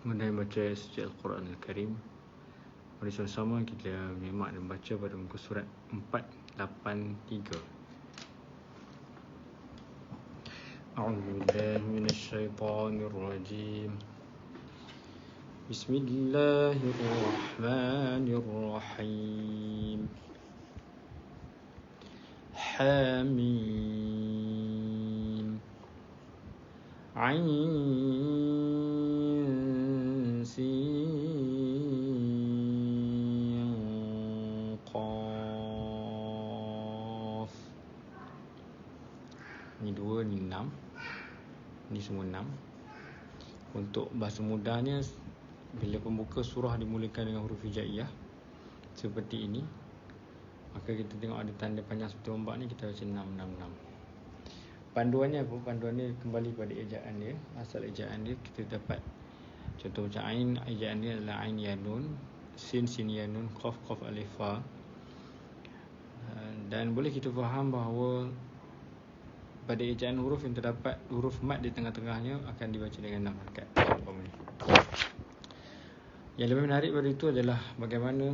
mengenai baca suci Al-Quran Al-Karim. Mari sama-sama kita menyimak dan baca pada muka surat 483. A'udzubillahi minasyaitonirrajim. Bismillahirrahmanirrahim. Hamim. Ain Sin Qaf. Ni 2, ni 6. Ni semua 6. Untuk bahasa mudahnya, bila pembuka surah dimulakan dengan huruf hijaiyah seperti ini, maka kita tengok ada tanda panjang seperti ombak ni, kita baca 666. Panduannya apa? Panduannya kembali pada ejaan dia. Asal ejaan dia kita dapat contoh macam ain, ejaan dia adalah ain ya nun, sin sin ya nun, qaf qaf alif fa. Dan boleh kita faham bahawa pada ejaan huruf yang terdapat huruf mad di tengah-tengahnya akan dibaca dengan 6 harakat. Yang lebih menarik pada itu adalah bagaimana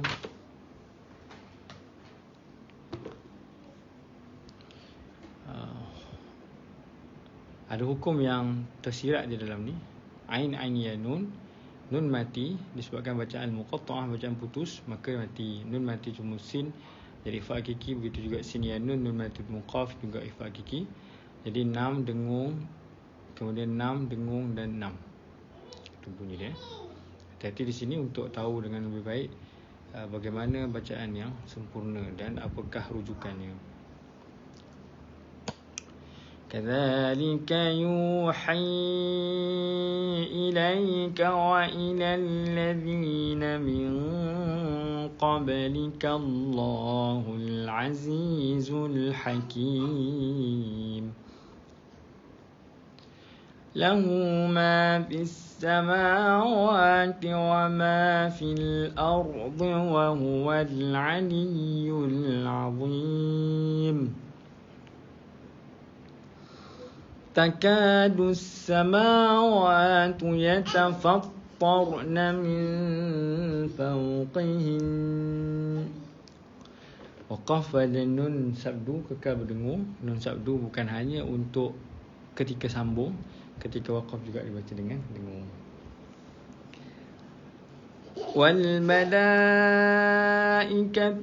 ada hukum yang tersirat di dalam ni. Ain ya nun, nun mati disebabkan bacaan muqatta'ah, bacaan putus, maka mati. Nun mati cuma sin jadi ifa hakiki, begitu juga sin ya nun, nun mati muqaf juga ifa hakiki. Jadi 6 dengung, kemudian 6 dengung dan 6. Itu bunyi dia. Hati-hati di sini untuk tahu dengan lebih baik bagaimana bacaan yang sempurna dan apakah rujukannya. كذلك يوحي إليك وإلى الذين من قبلك الله العزيز الحكيم له ما في السماوات وما في الأرض وهو العلي العظيم تكاد السماوات يتفطرن من فوقهن. Waqaf pada nun sabdu kekal berdengung. Nun sabdu bukan hanya untuk ketika sambung, ketika waqaf juga dibaca dengan dengung. وَالْمَلَائِكَةُ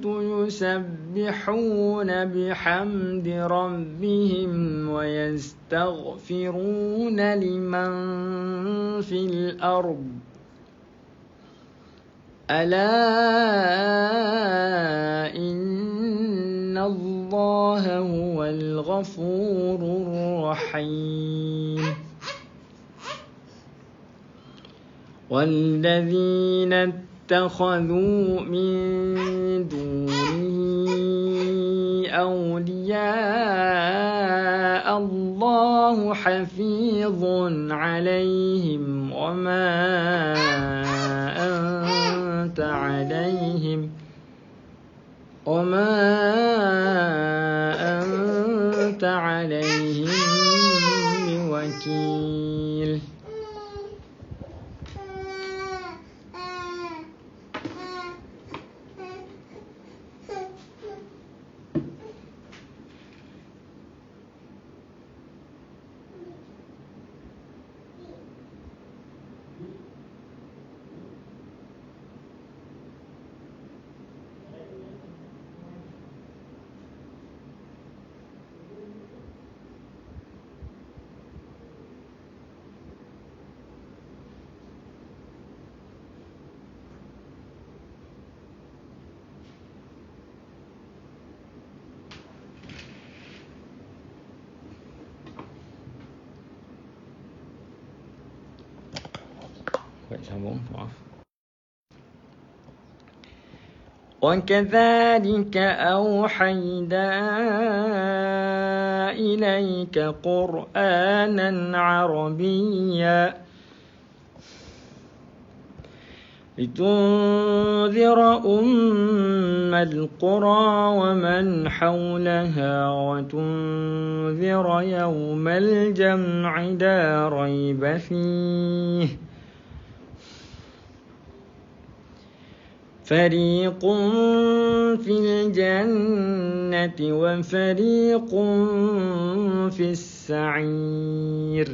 يُسَبِّحُونَ بِحَمْدِ رَبِّهِمْ وَيَسْتَغْفِرُونَ لِمَنْ فِي الْأَرْضِ أَلَا إِنَّ اللَّهَ هُوَ الْغَفُورُ الرَّحِيمُ وَالَّذِينَ اتَّخَذُوا مِن دُونِهِ أَوْلِيَاءَ اللَّهُ حَفِيظٌ عَلَيْهِمْ وَمَا أَنْتَ عَلَيْهِمْ بِوَكِيلٍ. Baik, sambung. Maaf. وَكَذَلِكَ أَوْحَيْنَا إِلَيْكَ قُرْآنًا عَرَبِيًّا لِتُنذِرَ أُمَّ الْقُرَى وَمَنْ حَوْلَهَا وَتُنذِرَ يَوْمَ الْجَمْعِ لَا رَيْبَ فِيهِ فريق في الجنة وفريق في السعير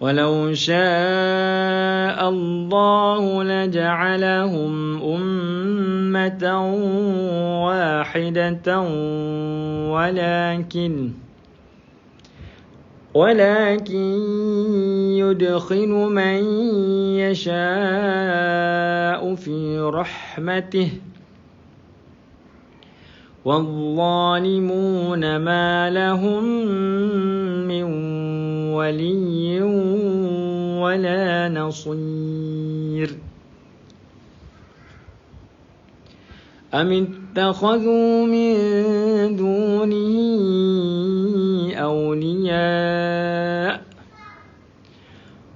ولو شاء الله لجعلهم أمة واحدة ولكن يدخل من يشاء في رحمته والظالمون ما لهم من ولي ولا نصير أم اتخذوا من دونه أولياء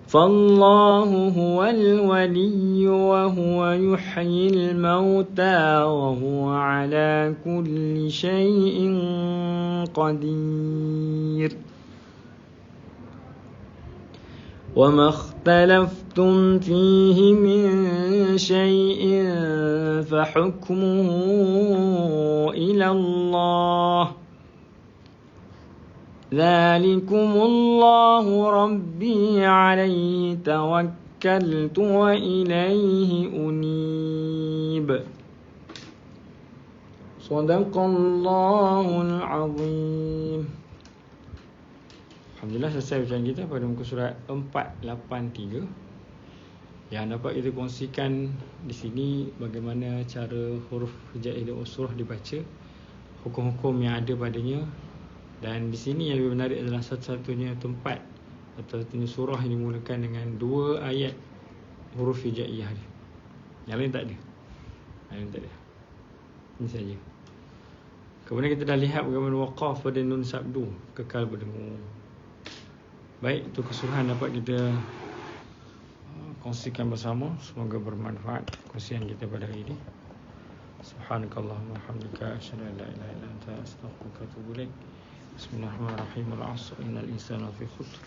فالله هو الولي وهو يحيي الموتى وهو على كل شيء قدير وما اختلفتم فيه من شيء فحكمه إلى الله ذلكم الله ربي عليه توكلت وإليه أنيب صدق الله العظيم. Alhamdulillah, selesai bacaan kita pada muka surat 483. Yang dapat kita kongsikan di sini bagaimana cara huruf hijaiyah dan usrah dibaca, hukum-hukum yang ada padanya. Dan di sini yang lebih menarik adalah satu-satunya tempat atau satunya surah yang dimulakan dengan 2 ayat huruf hijaiyah dia. Yang lain tak ada. Ini saja. Kemudian kita dah lihat bagaimana waqaf pada nun sabdu, kekal berdengung. Baik, itu keseluruhan dapat kita kongsikan bersama. Semoga bermanfaat kongsian kita pada hari ini. Subhanakallahumma hamdika asyhadu an la ilaha illa anta astaghfiruka wa atubu ilaik. Bismillahirrahmanirrahim. Al-'asr innal insana lafi khusr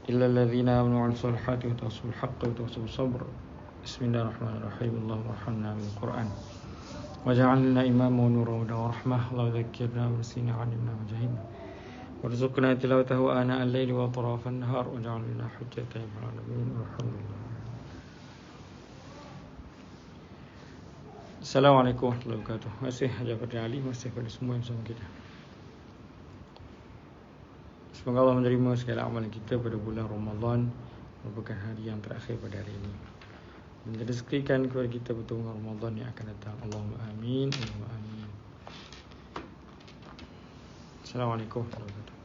illa alladhina amanu wa 'amilus solihati wa tawassaw bil haqqi wa tawassaw bis sabr. Bismillahirrahmanirrahim. Allahumma arhamna bil Qur'an waj'alna imaman wa nuran wa rahmah. Allahumma dhakkirna wa nasina 'allimna wa jahilna warzuqna tilawatahu ana al-laili wa atrafan nahar waj'al lana hujjatan ya rabbal alamin. Alhamdulillah. Assalamualaikum warahmatullahi wabarakatuh. Masih Hajar Fadil Ali, masih pada semua yang bersama kita. Semoga Allah menerima segala amalan kita pada bulan Ramadan, merupakan hari yang terakhir pada hari ini, dan direzekikan kepada kita bertemu Ramadan yang akan datang. Allahumma amin, Allahumma amin. Assalamualaikum warahmatullahi wabarakatuh.